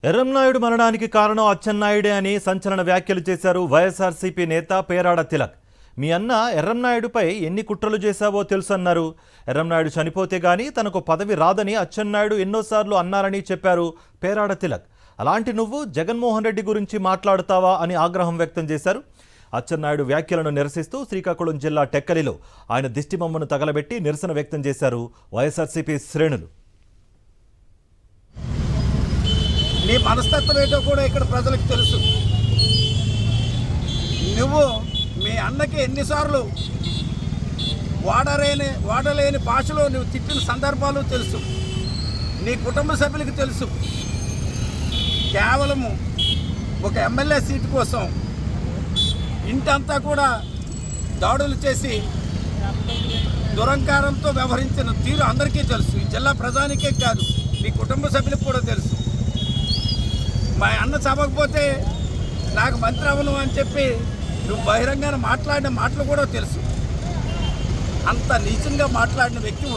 ఎర్రంనాయుడు మరణానికి కారణం అచ్చెన్నాయుడే అని సంచలన వ్యాఖ్యలు చేశారు వైఎస్ఆర్సీపీ నేత పేరాడ తిలక్. మీ అన్న ఎర్రంనాయుడుపై ఎన్ని కుట్రలు చేశావో తెలుసన్నారు. ఎర్రంనాయుడు చనిపోతే గానీ తనకు పదవి రాదని అచ్చెన్నాయుడు ఎన్నోసార్లు అన్నారని చెప్పారు పేరాడ తిలక్. అలాంటి నువ్వు జగన్మోహన్ రెడ్డి గురించి మాట్లాడుతావా అని ఆగ్రహం వ్యక్తం చేశారు. అచ్చెన్నాయుడు వ్యాఖ్యలను నిరసిస్తూ శ్రీకాకుళం జిల్లా టెక్కలిలో ఆయన దిష్టిబొమ్మను తగలబెట్టి నిరసన వ్యక్తం చేశారు వైఎస్ఆర్సీపీ శ్రేణులు. నీ మనస్తత్వం ఏంటో కూడా ఇక్కడ ప్రజలకు తెలుసు. నువ్వు మీ అన్నకి ఎన్నిసార్లు వాడలేని భాషలో నువ్వు తిట్టిన సందర్భాలు తెలుసు. నీ కుటుంబ సభ్యులకి తెలుసు. కేవలము ఒక ఎమ్మెల్యే సీటు కోసం ఇంటంతా కూడా దాడులు చేసి దురంకారంతో వ్యవహరించిన తీరు అందరికీ తెలుసు. ఈ జిల్లా ప్రజానికే కాదు, మీ కుటుంబ సభ్యులకు కూడా తెలుసు. మా అన్న చదవకపోతే నాకు మంత్రి అవ్వను అని చెప్పి నువ్వు బహిరంగానే మాట్లాడిన మాటలు కూడా తెలుసు. అంత నీచంగా మాట్లాడిన వ్యక్తి